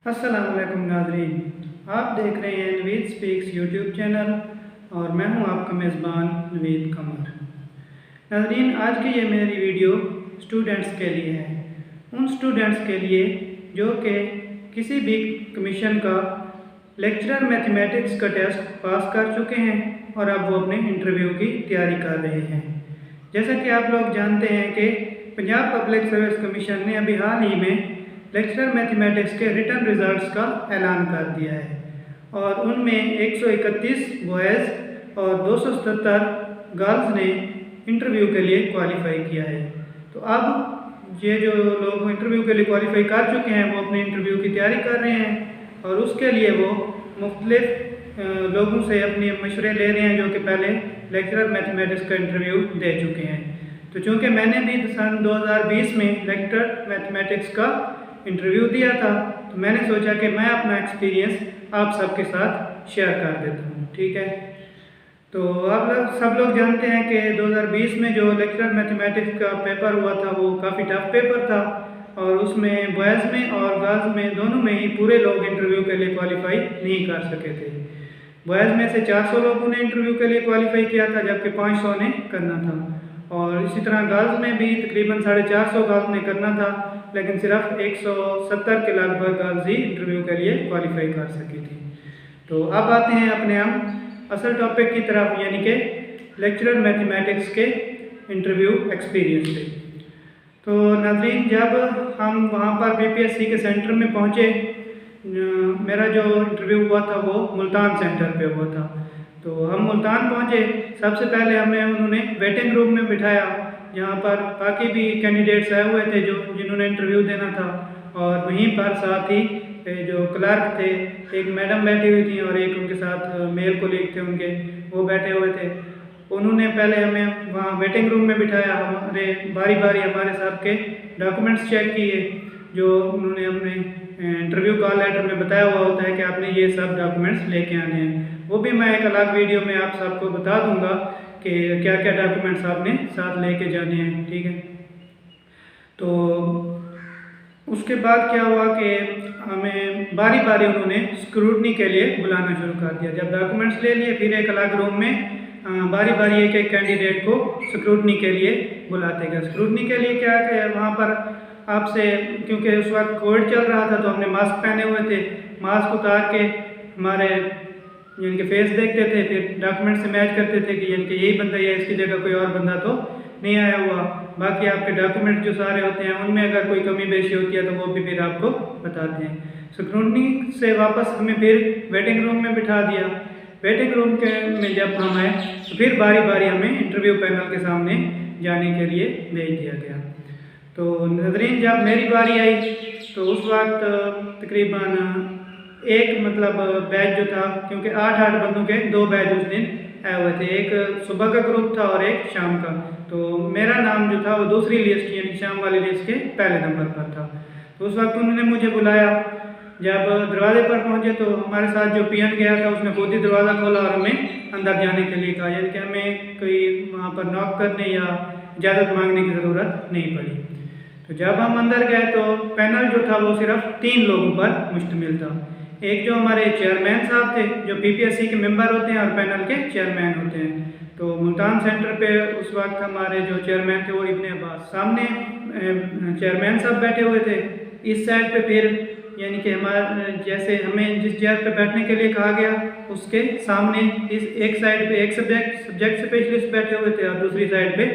अस्सलाम वालेकुम नाज़रीन, आप देख रहे हैं नवीद स्पीक्स यूट्यूब चैनल और मैं हूं आपका मेज़बान नवीद कमर। नाज़रीन, आज की ये मेरी वीडियो स्टूडेंट्स के लिए है, उन स्टूडेंट्स के लिए जो कि किसी भी कमीशन का लेक्चरर मैथमेटिक्स का टेस्ट पास कर चुके हैं और अब वो अपने इंटरव्यू की तैयारी कर रहे हैं। जैसा कि आप लोग जानते हैं कि पंजाब पब्लिक सर्विस कमीशन ने अभी हाल ही में लेक्चरर मैथमेटिक्स के रिटर्न रिजल्ट्स का ऐलान कर दिया है और उनमें 131 बॉयज़ और 277 गर्ल्स ने इंटरव्यू के लिए क्वालिफाई किया है। तो अब ये जो लोग इंटरव्यू के लिए क्वालिफाई कर चुके हैं वो अपने इंटरव्यू की तैयारी कर रहे हैं और उसके लिए वो मुख्तलिफ लोगों से अपने मशवरे ले रहे हैं जो कि पहले लेक्चरर मैथमेटिक्स का इंटरव्यू दे चुके हैं। तो चूँकि मैंने भी सन 2020 में लेक्चरर मैथमेटिक्स का इंटरव्यू दिया था तो मैंने सोचा कि मैं अपना एक्सपीरियंस आप सबके साथ शेयर कर देता हूँ। ठीक है, तो आप सब लोग जानते हैं कि 2020 में जो लेक्चरर मैथमेटिक्स का पेपर हुआ था वो काफ़ी टफ पेपर था और उसमें बॉयज़ में और गर्ल्स में दोनों में ही पूरे लोग इंटरव्यू के लिए क्वालिफाई नहीं कर सके थे। बॉयज़ में से 400 लोगों ने इंटरव्यू के लिए क्वालिफाई किया था जबकि 500 ने करना था और इसी तरह गर्ल्स में भी तकरीबन 450 गर्ल्स ने करना था लेकिन सिर्फ 170 के लगभग गर्ल्स ही इंटरव्यू के लिए क्वालिफाई कर सकी थी। तो अब आते हैं अपने हम असल टॉपिक की तरफ, यानी कि लेक्चरर मैथमेटिक्स के इंटरव्यू एक्सपीरियंस पे। तो नाज़रीन, जब हम वहाँ पर बीपीएससी के सेंटर में पहुँचे, मेरा जो इंटरव्यू हुआ था वो मुल्तान सेंटर पे हुआ था। तो हम मुल्तान पहुँचे, सबसे पहले हमें उन्होंने वेटिंग रूम में बिठाया जहाँ पर बाकी भी कैंडिडेट्स आए हुए थे जिन्होंने इंटरव्यू देना था और वहीं पर साथ ही जो क्लर्क थे, एक मैडम बैठी हुई थी और एक उनके साथ मेल कोलीग थे उनके, वो बैठे हुए थे। उन्होंने पहले हमें वहाँ वेटिंग रूम में बिठाया, हमारे बारी बारी हमारे साथ के डॉक्यूमेंट्स चेक किए जो उन्होंने अपने इंटरव्यू कॉल लेटर में बताया हुआ होता है कि आपने ये सब डॉक्यूमेंट्स लेके आने हैं। वो भी मैं एक अलग वीडियो में आप सबको बता दूंगा कि क्या क्या डॉक्यूमेंट्स आपने साथ लेके जाने हैं। ठीक है, तो उसके बाद क्या हुआ कि हमें बारी बारी उन्होंने स्क्रूटनी के लिए बुलाना शुरू कर दिया। जब डॉक्यूमेंट्स ले लिए फिर एक अलग रूम में बारी बारी एक एक कैंडिडेट को स्क्रूटनी के लिए बुलाते गए। स्क्रूटनी के लिए क्या है, वहाँ पर आपसे, क्योंकि उस वक्त कोविड चल रहा था तो हमने मास्क पहने हुए थे, मास्क उतार के हमारे यानी कि फेस देखते थे, फिर डॉक्यूमेंट से मैच करते थे कि यानी कि यही बंदा है, इसकी जगह कोई और बंदा तो नहीं आया हुआ। बाकी आपके डॉक्यूमेंट जो सारे होते हैं उनमें अगर कोई कमी बेशी होती है तो वो भी फिर आपको बताते हैं। स्क्रूटनी से वापस हमें फिर वेटिंग रूम में बिठा दिया। वेटिंग रूम के में जब हम आए तो फिर बारी बारी हमें इंटरव्यू पैनल के सामने जाने के लिए भेज दिया गया। तो नाज़रीन, जब मेरी बारी आई तो उस वक्त तकरीबन एक बैच जो था, क्योंकि 8-8 बंदों के 2 बैच उस दिन आए हुए थे, एक सुबह का ग्रुप था और एक शाम का। तो मेरा नाम जो था वो दूसरी लिस्ट यानी शाम वाली लिस्ट के पहले नंबर पर था। तो उस वक्त उन्होंने मुझे बुलाया। जब दरवाजे पर पहुंचे तो हमारे साथ जो पीएन गया था उसने खुद ही दरवाज़ा खोला और हमें अंदर जाने के लिए कहा, यानी कि हमें कोई वहाँ पर नॉक करने या इजाज़त मांगने की ज़रूरत नहीं पड़ी। तो जब हम अंदर गए तो पैनल जो था वो सिर्फ 3 लोगों पर मुश्तमिल था। एक जो हमारे चेयरमैन साहब थे जो पीपीएससी के मेंबर होते हैं और पैनल के चेयरमैन होते हैं। तो मुल्तान सेंटर पे उस वक्त हमारे जो चेयरमैन थे वो इब्ने अब्बास, सामने चेयरमैन साहब बैठे हुए थे। इस साइड पे फिर यानी कि हमारे जैसे हमें जिस चेयर पे बैठने के लिए कहा गया उसके सामने इस एक साइड पे एक सब्जेक्ट स्पेशलिस्ट बैठे हुए थे और दूसरी साइड पे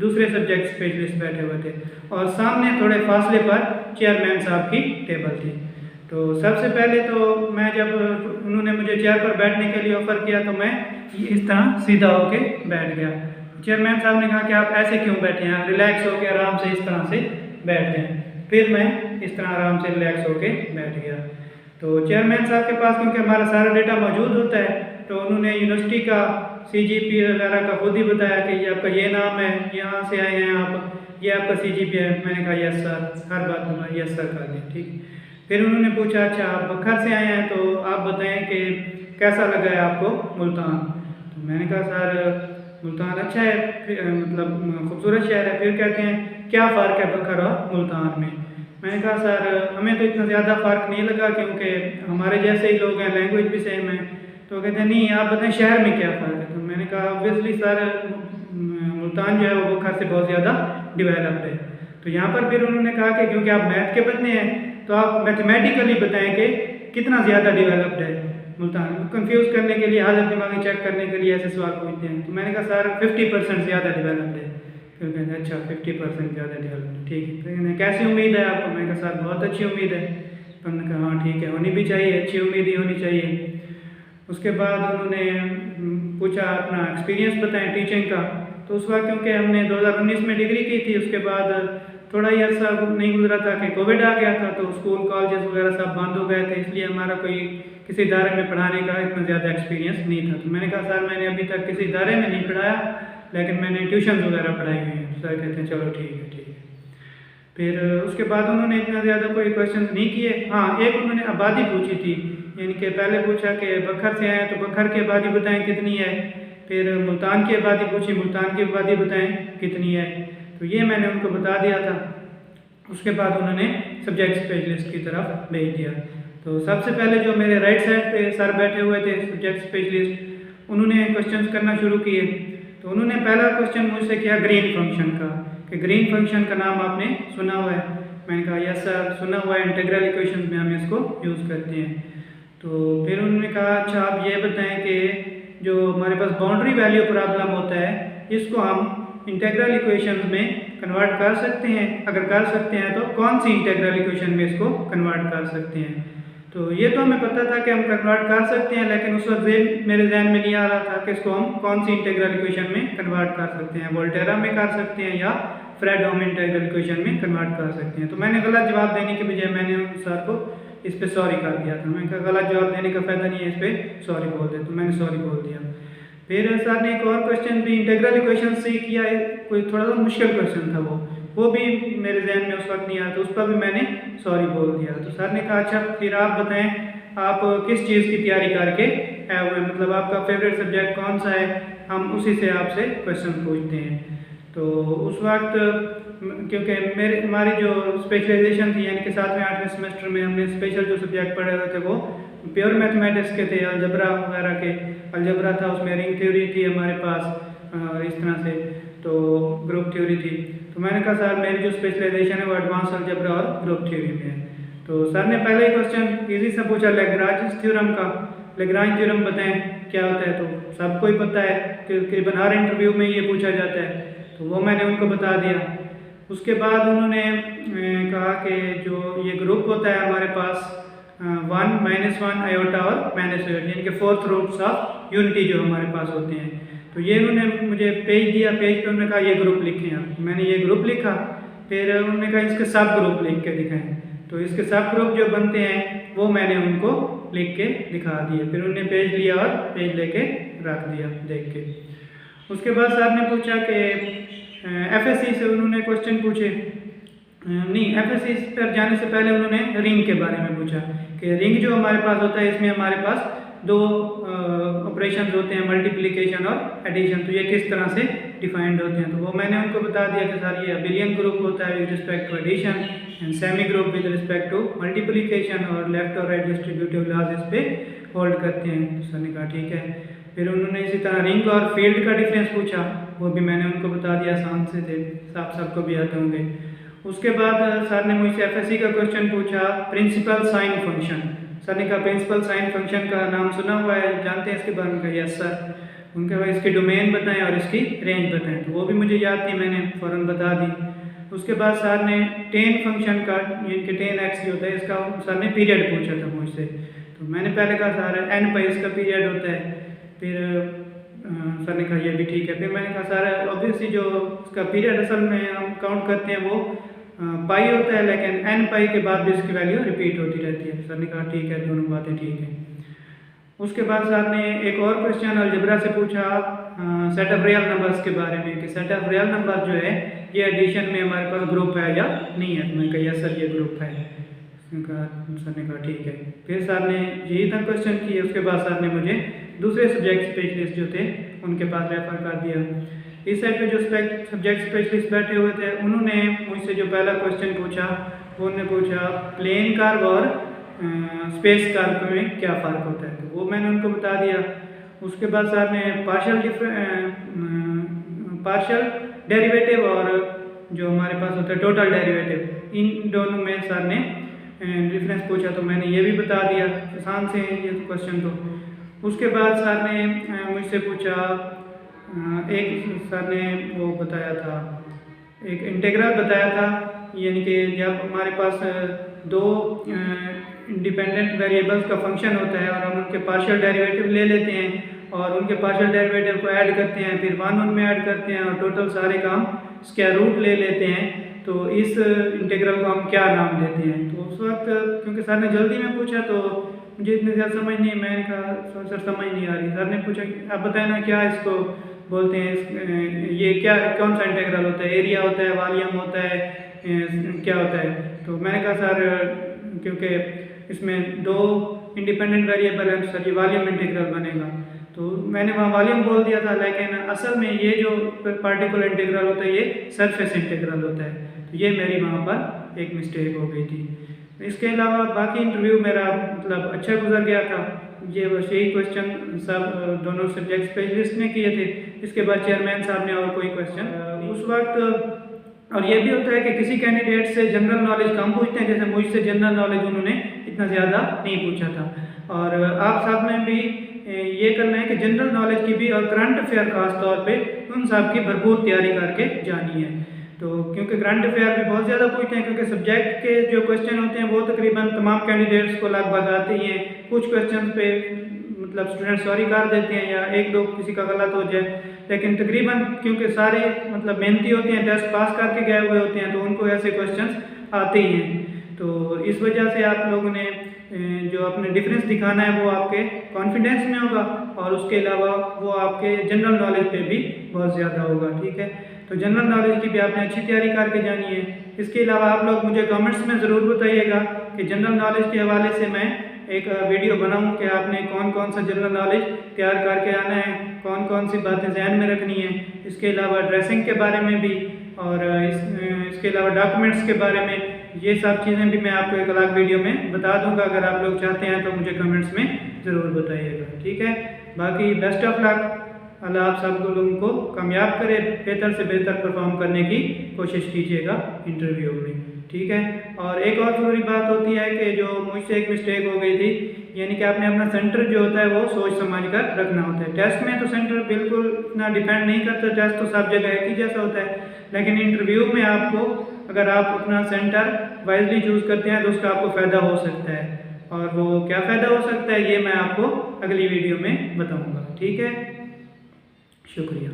दूसरे सब्जेक्ट स्पेशलिस्ट बैठे हुए थे और सामने थोड़े फासले पर चेयरमैन साहब की टेबल थी। तो सबसे पहले तो मैं जब उन्होंने मुझे चेयर पर बैठने के लिए ऑफ़र किया तो मैं इस तरह सीधा होके बैठ गया। चेयरमैन साहब ने कहा कि आप ऐसे क्यों बैठे हैं, रिलैक्स होके आराम से इस तरह से बैठ जाएं। फिर मैं इस तरह आराम से रिलैक्स होके बैठ गया। तो चेयरमैन साहब के पास क्योंकि हमारा सारा डेटा मौजूद होता है तो उन्होंने यूनिवर्सिटी का CGPA वगैरह का खुद ही बताया कि ये आपका ये नाम है, यहाँ से आए हैं आप, ये आपका CGPA है। मैंने कहा यस सर, हर बात में यस सर कर दी। ठीक, फिर उन्होंने पूछा अच्छा आप बखर से आए हैं तो आप बताएं कि कैसा लगा है आपको मुल्तान। तो मैंने कहा सर मुल्तान अच्छा है, खूबसूरत शहर है। फिर कहते हैं क्या फ़र्क है बखर और मुल्तान में। मैंने कहा सर हमें तो इतना ज़्यादा फ़र्क नहीं लगा क्योंकि हमारे जैसे ही लोग हैं, लैंग्वेज भी सेम है। तो कहते हैं नहीं आप बताएं शहर में क्या फ़र्क है। तो मैंने कहा ऑब्वियसली सर मुल्तान जो है वो बखर से बहुत ज़्यादा डेवलप्ड है। तो यहाँ पर फिर उन्होंने कहा कि क्योंकि आप मैथ के बंदे हैं तो आप मैथमेटिकली बताएं कि कितना ज़्यादा डेवलप्ड है मुल्तान। कंफ्यूज करने के लिए, हालत दिमागी चेक करने के लिए ऐसे सवाल पूछते हैं। तो मैंने कहा सर 50% ज़्यादा डेवलप्ड है। तो कहते हैं अच्छा 50% ज़्यादा डेवलप्ड, ठीक है। तो कहते कैसी उम्मीद है आपको। मैंने कहा सर बहुत अच्छी उम्मीद है। तो उन्होंने कहा हाँ ठीक है, होनी भी चाहिए, अच्छी उम्मीद ही होनी चाहिए। उसके बाद उन्होंने पूछा अपना एक्सपीरियंस बताएं टीचिंग का। तो उस वक्त क्योंकि हमने 2019 में डिग्री की थी, उसके बाद थोड़ा ही अर्सा नहीं गुजरा था कि कोविड आ गया था, तो स्कूल कॉलेजेस वगैरह सब बंद हो गए थे, इसलिए हमारा कोई किसी इदारे में पढ़ाने का इतना ज़्यादा एक्सपीरियंस नहीं था। तो मैंने कहा सर मैंने अभी तक किसी इदारे में नहीं पढ़ाया, लेकिन मैंने ट्यूशन वगैरह पढ़ाई हुई हैं। सर कहते हैं चलो ठीक है ठीक है। फिर उसके बाद उन्होंने इतना ज़्यादा कोई क्वेश्चन नहीं किए। हाँ, एक उन्होंने आबादी पूछी थी, यानी कि पहले पूछा कि बखर से आए तो बखर की आबादी बताएं कितनी है। फिर मुल्तान की आबादी पूछी, मुल्तान की आबादी बताएं कितनी है। तो ये मैंने उनको बता दिया था। उसके बाद उन्होंने सब्जेक्ट स्पेशलिस्ट की तरफ भेज दिया। तो सबसे पहले जो मेरे राइट साइड पे सर बैठे हुए थे सब्जेक्ट स्पेशलिस्ट, उन्होंने क्वेश्चंस करना शुरू किए। तो उन्होंने पहला क्वेश्चन मुझसे किया ग्रीन फंक्शन का, कि ग्रीन फंक्शन का नाम आपने सुना हुआ है। मैंने कहा यस सर सुना हुआ है, इंटीग्रल इक्वेशन में हम इसको यूज़ करते हैं। तो फिर उन्होंने कहा अच्छा आप ये बताएं कि जो हमारे पास बाउंड्री वैल्यू प्रॉब्लम होता है, इसको हम इंटीग्रल इक्वेशन में कन्वर्ट कर सकते हैं। अगर कर सकते हैं तो कौन सी इंटीग्रल इक्वेशन में इसको कन्वर्ट कर सकते हैं। तो ये तो हमें पता था कि हम कन्वर्ट कर सकते हैं, लेकिन उस वक्त मेरे जहन में नहीं आ रहा था कि इसको हम कौन सी इंटीग्रल इक्वेशन में कन्वर्ट कर सकते हैं। वोल्टेरा में कर सकते हैं या फ्रेडहोम इंटीग्रल इक्वेशन में कन्वर्ट कर सकते हैं। तो मैंने गलत जवाब देने के बजाय मैंने उन सर को इस पर सॉरी कर दिया था। मैंने कहा गलत जवाब देने का फ़ायदा नहीं है, इस पर सॉरी बोल दे। तो मैंने सॉरी बोल दिया। फिर सर ने एक और क्वेश्चन भी इंटीग्रल इक्वेशन से किया है, कोई थोड़ा सा मुश्किल क्वेश्चन था वो भी मेरे जहन में उस वक्त नहीं आया, तो उस पर भी मैंने सॉरी बोल दिया। तो सर ने कहा अच्छा फिर आप बताएं आप किस चीज़ की तैयारी करके आए हुए, मतलब आपका फेवरेट सब्जेक्ट कौन सा है, हम उसी से आपसे क्वेश्चन पूछते हैं। तो उस वक्त क्योंकि हमारी जो स्पेशलाइजेशन थी, यानी कि 7वें 8वें सेमेस्टर में हमने स्पेशल जो सब्जेक्ट पढ़े हुए थे वो प्योर मैथमेटिक्स के थे, अलजबरा वगैरह के। अलजबरा था, उसमें रिंग थ्योरी थी हमारे पास, इस तरह से तो ग्रुप थ्योरी थी। तो मैंने कहा सर मेरी जो स्पेशलाइजेशन है वो एडवांस अलजबरा और ग्रुप थ्योरी में है। तो सर ने पहले ही क्वेश्चन इजी सा पूछा लैग्रांज थ्योरम का। लैग्रांज थ्योरम बताएं क्या होता है। तो सबको ही पता है कि तकरीबन हर इंटरव्यू में ये पूछा जाता है, तो वो मैंने उनको बता दिया। उसके बाद उन्होंने कहा कि जो ये ग्रुप होता है हमारे पास 1 -1 आयोटा और -1 यानी कि 4th रूट्स ऑफ यूनिटी जो हमारे पास होते हैं। तो ये उन्होंने मुझे पेज दिया, पेज पे उन्होंने कहा ये ग्रुप लिखें आप। मैंने ये ग्रुप लिखा। फिर उन्होंने कहा इसके सब ग्रुप लिख के दिखाएं। तो इसके सब ग्रुप जो बनते हैं वो मैंने उनको लिख के दिखा दिए। फिर उन्होंने पेज लिया और पेज लेके रख दिया देख के। उसके बाद सर ने पूछा कि एफएससी से उन्होंने क्वेश्चन पूछे, नहीं एफएससी पर जाने से पहले उन्होंने रिंग के बारे में पूछा कि रिंग जो हमारे पास होता है इसमें हमारे पास दो ऑपरेशन होते हैं, मल्टीप्लिकेशन और एडिशन। तो ये किस तरह से डिफाइंड होते हैं। तो वो मैंने उनको बता दिया कि सर ये अबिलियन ग्रुप होता है with respect to addition and semi group with respect to multiplication, और लेफ्ट और राइट डिस्ट्रीब्यूटिव लॉज इस पे होल्ड करते हैं। तो सर ने कहा ठीक है। फिर उन्होंने इसी तरह रिंग और फील्ड का डिफरेंस पूछा, वो भी मैंने उनको बता दिया, आसान से थे, सबको भी आते होंगे। उसके बाद सर ने मुझसे एफएससी का क्वेश्चन पूछा प्रिंसिपल साइन फंक्शन। सर ने कहा प्रिंसिपल साइन फंक्शन का नाम सुना हुआ है, जानते हैं इसके बारे में? कहा यस सर। उनके बाद इसकी डोमेन बताएं और इसकी रेंज बताएं। तो वो भी मुझे याद थी, मैंने फ़ौरन बता दी। उसके बाद सर ने टेन फंक्शन का यानी कि 10x जो होता है इसका सर ने पीरियड पूछा था मुझसे। तो मैंने पहले कहा सर n पर इसका पीरियड होता है। फिर सर ने कहा ये भी ठीक है। फिर मैंने कहा सर ऑब्वियसली जो इसका पीरियड असल में हम काउंट करते हैं वो पाई होता है, लेकिन n पाई के बाद भी इसकी वैल्यू रिपीट होती रहती है। सर ने कहा ठीक है, दोनों बातें ठीक हैं। उसके बाद सर ने एक और क्वेश्चन अलजेब्रा से पूछा सेट ऑफ रियल नंबर्स के बारे में कि सेट ऑफ रियल नंबर जो है ये एडिशन में हमारे पास ग्रुप है या नहीं है। तो मैंने कहा यस सर ये ग्रुप है। सर ने कहा ठीक है। फिर सर ने यही तक क्वेश्चन किए। उसके बाद सर ने मुझे दूसरे सब्जेक्ट स्पेशलिस्ट जो थे उनके पास रेफर कर दिया। इस साइड पे जो सब्जेक्ट स्पेशलिस्ट बैठे हुए थे उन्होंने मुझसे जो पहला क्वेश्चन पूछा वो उन्होंने पूछा प्लेन कर्व और स्पेस कर्व में क्या फ़र्क होता है, तो वो मैंने उनको बता दिया। उसके बाद सर ने पार्शियल डेरिवेटिव और जो हमारे पास होता है टोटल डेरिवेटिव, इन दोनों में सर ने डिफरेंस पूछा, तो मैंने ये भी बता दिया। आसान से ये क्वेश्चन तो। उसके बाद सर ने मुझसे पूछा, एक सर ने वो बताया था, एक इंटीग्रल बताया था, यानी कि जब हमारे पास दो इंडिपेंडेंट वेरिएबल्स का फंक्शन होता है और हम उनके पार्शियल डेरिवेटिव ले लेते हैं और उनके पार्शियल डेरिवेटिव को ऐड करते हैं, फिर 1 उनमें ऐड करते हैं और टोटल सारे काम स्क्वायर रूट ले लेते हैं, तो इस इंटीग्रल को हम क्या नाम देते हैं। तो उस वक्त क्योंकि सर ने जल्दी में पूछा तो मुझे इतनी ज़्यादा समझ नहीं, मैंने कहा सर समझ नहीं आ रही। सर ने पूछा आप बताए ना क्या इसको बोलते हैं, ये क्या कौन सा इंटीग्रल होता है, एरिया होता है, वॉल्यूम होता है, क्या होता है। तो मैंने कहा सर क्योंकि इसमें दो इंडिपेंडेंट वेरिएबल है, सर ये वॉल्यूम इंटीग्रल बनेगा। तो मैंने वहाँ वॉल्यूम बोल दिया था, लेकिन असल में ये जो पार्टिकुलर इंटीग्रल होता है ये सरफेस इंटीग्रल होता है। तो ये मेरी वहाँ पर एक मिस्टेक हो गई थी। इसके अलावा बाकी इंटरव्यू मेरा मतलब अच्छा गुजर गया था। ये बस यही क्वेश्चन सब दोनों सब्जेक्ट स्पेशलिस्ट ने किए थे। इसके बाद चेयरमैन साहब ने और कोई क्वेश्चन उस वक्त। और ये भी होता है कि किसी कैंडिडेट से जनरल नॉलेज कम पूछते हैं, जैसे मुझसे जनरल नॉलेज उन्होंने इतना ज़्यादा नहीं पूछा था। और आप सब ने भी ये करना है कि जनरल नॉलेज की भी और करंट अफेयर खास तौर पे उन सब की भरपूर तैयारी करके जानी है। तो क्योंकि करंट अफेयर भी बहुत ज़्यादा पूछते हैं, क्योंकि सब्जेक्ट के जो क्वेश्चन होते हैं वो तकरीबन तमाम कैंडिडेट्स को लगभग आते ही हैं। कुछ क्वेश्चन पे मतलब स्टूडेंट सॉरी कर देते हैं या एक दो किसी का गलत हो जाए, लेकिन तकरीबन क्योंकि सारे मतलब मेहनती होते हैं, टेस्ट पास करके गए हुए होते हैं, तो उनको ऐसे क्वेश्चन आते ही हैं। तो इस वजह से आप लोगों ने जो अपने डिफरेंस दिखाना है वो आपके कॉन्फिडेंस में होगा और उसके अलावा वो आपके जनरल नॉलेज पे भी बहुत ज़्यादा होगा। ठीक है, तो जनरल नॉलेज की भी आपने अच्छी तैयारी करके जानी है। इसके अलावा आप लोग मुझे कमेंट्स में ज़रूर बताइएगा कि जनरल नॉलेज के हवाले से मैं एक वीडियो बनाऊं कि आपने कौन कौन सा जनरल नॉलेज तैयार करके आना है, कौन कौन सी बातें जहन में रखनी है। इसके अलावा ड्रेसिंग के बारे में भी और इसके अलावा डॉक्यूमेंट्स के बारे में, ये सब चीज़ें भी मैं आपको एक अलग वीडियो में बता दूंगा। अगर आप लोग चाहते हैं तो मुझे कमेंट्स में ज़रूर बताइएगा। ठीक है, बाकी बेस्ट ऑफ लक। अल्लाह आप सब लोगों को कामयाब करे, बेहतर से बेहतर परफॉर्म करने की कोशिश कीजिएगा इंटरव्यू में। ठीक है, और एक और ज़रूरी बात होती है कि जो मुझसे एक मिस्टेक हो गई थी, यानी कि आपने अपना सेंटर जो होता है वो सोच समझ कर रखना होता है। टेस्ट में तो सेंटर बिल्कुल इतना डिपेंड नहीं करता, टेस्ट तो सब जगह एक ही जैसा होता है, लेकिन इंटरव्यू में आपको अगर आप अपना सेंटर वाइजली चूज़ करते हैं तो उसका आपको फ़ायदा हो सकता है। और वो क्या फ़ायदा हो सकता है ये मैं आपको अगली वीडियो में बताऊँगा। ठीक है, शुक्रिया।